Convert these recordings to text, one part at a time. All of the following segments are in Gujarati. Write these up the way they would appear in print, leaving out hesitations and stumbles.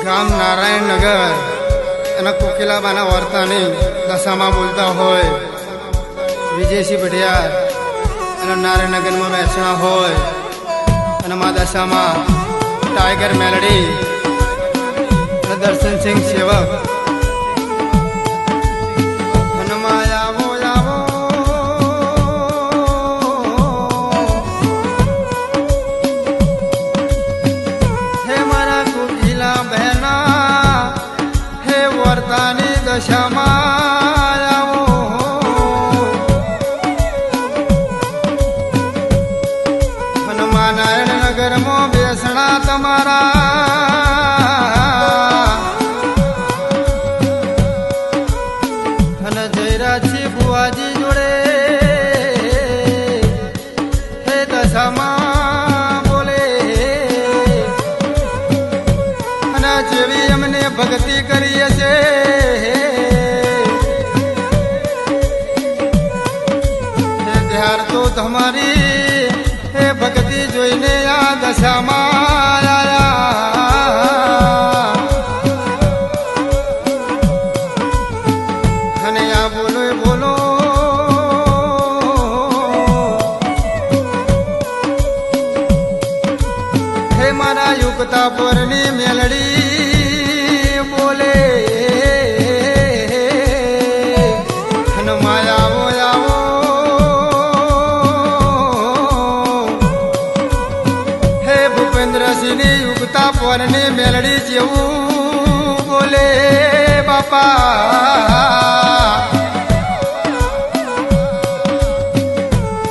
ગામ નારાયણનગર અને કોકિલાબાના વર્તાની દશામાં બોલતા હોય વિજયસિંહ ભટિયાર અને નારાયણનગરમાં બેસણા હોય અને મા દશામાં ટાઈગર મેલડી અને દર્શનસિંહ સેવક અને આવો આવો હે મારા કોકિલા બહેના હે વર્તાની દશામાં આવો અને મા નારાયણનગરમાં બેસણા તમારા અને જયરાજસિંહ બુવાજી જોડે હે દશામાં બોલે અને જેવી અમને ભક્તિ કરીએ છે ત્યાર તો તમારી હે ભક્તિ જોઈને આ દશામાં આયા અને આ બોલો બોલો હે મારા યુક્તા પોરની મેલડી બોલે અને માયાવો આવો હે ભૂપેન્દ્રસિંહની યુક્તા પોરની મેલડી જેવું બોલે બાપા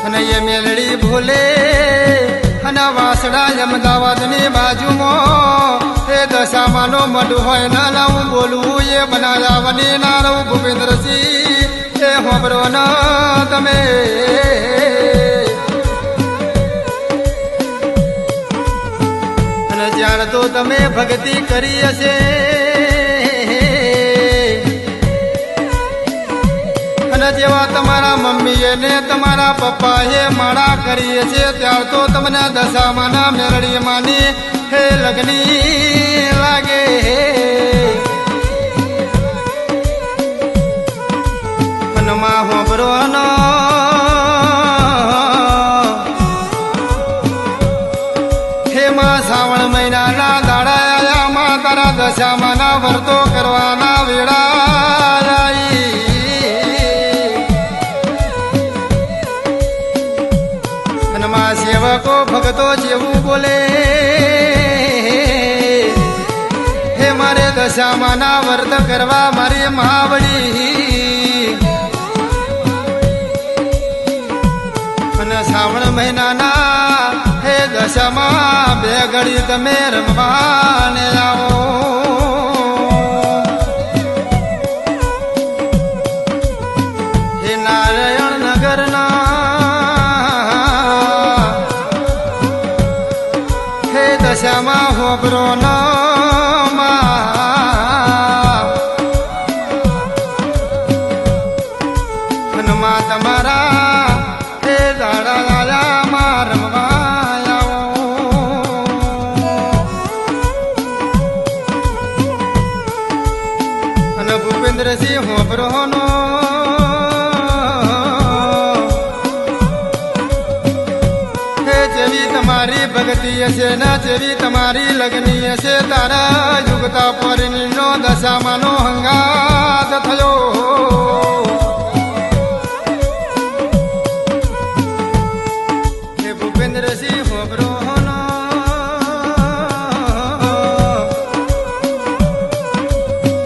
અને એ મેલડી ભૂલે અને વાસડા અમદાવાદની બાજુમાં એ દશામાનો મઢ હોય ના લાવું બોલવું એ બનાવવાની ના રહું ભૂપેન્દ્રસિંહ એ હોબરો ન તમે અને જ્યારે તો તમે ભક્તિ કરી હશે અને જેવા તમારા મમ્મીએ ને તમારા પપ્પાએ માળા કરીએ છે ત્યાર તો તમને દશામાના મેરડી માની હે લગની લાગે મનમાં હોબરો ન હે માં શ્રાવણ મહિનાના દાડા આયા માં તારા દશામાના વ્રતો કરવાના વેળા આવી સેવકો ભગતો જેવું બોલે હે મારે દશામાના વ્રત કરવા મારી મહાવડી અને શ્રાવણ મહિનાના હે દશામાં બે ઘડી તમે રમવાને આવો હે નારાયણ નગરના દશામાં હોબરો ન મનમાં તમારા હે દાડા દાડા માં રમવા અને ભૂપેન્દ્રસિંહ હોબરો નો જેવી તમારી ભક્તિ હશે ને જેવી તમારી લગ્ની હશે તારા યુગતા પરિણીનો દશામાનો હંગાત થયો હે ભૂપેન્દ્રસિંહ હોબરો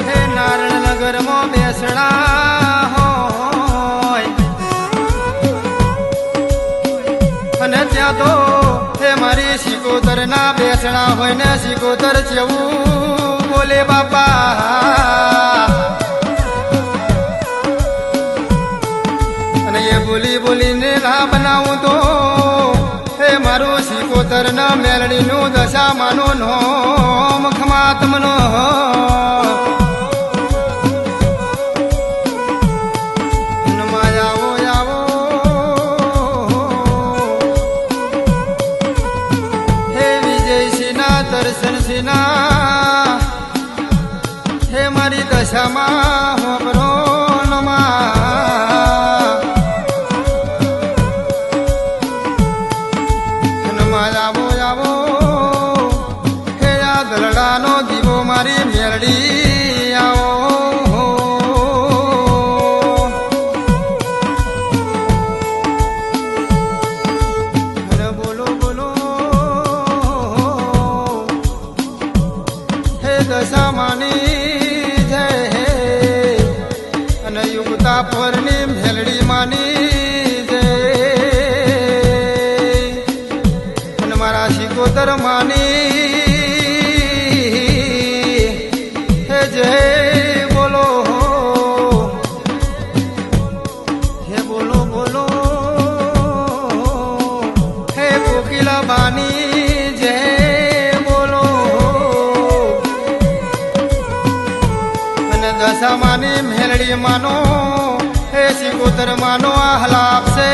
હે નારાયણનગરમાં બેસણા હોય અને ત્યાં તો હે મારી સિકોતર ના બેસણા હોય ને સિકોતર જેવું બોલે બાપા અને એ બોલી બોલીને ના બનાવું તો હે મારું સિકોતર ના મેલડીનું દશામાનું નોમ ખમાતમનો દર્શન સિના દશામાં હોબરો નમા આવો આવો હે આ દલડાનો દીવો મારી મેરડી આવો દશામાની જય હે અને યુગતા પરની મેલડી માની જય અને મારા શિકોતર માની હે જય બોલો હે બોલો બોલો હે કોકિલા બાની જય દશામાની મેલડી માનો હે શિકોતર માનો આહલાપ છે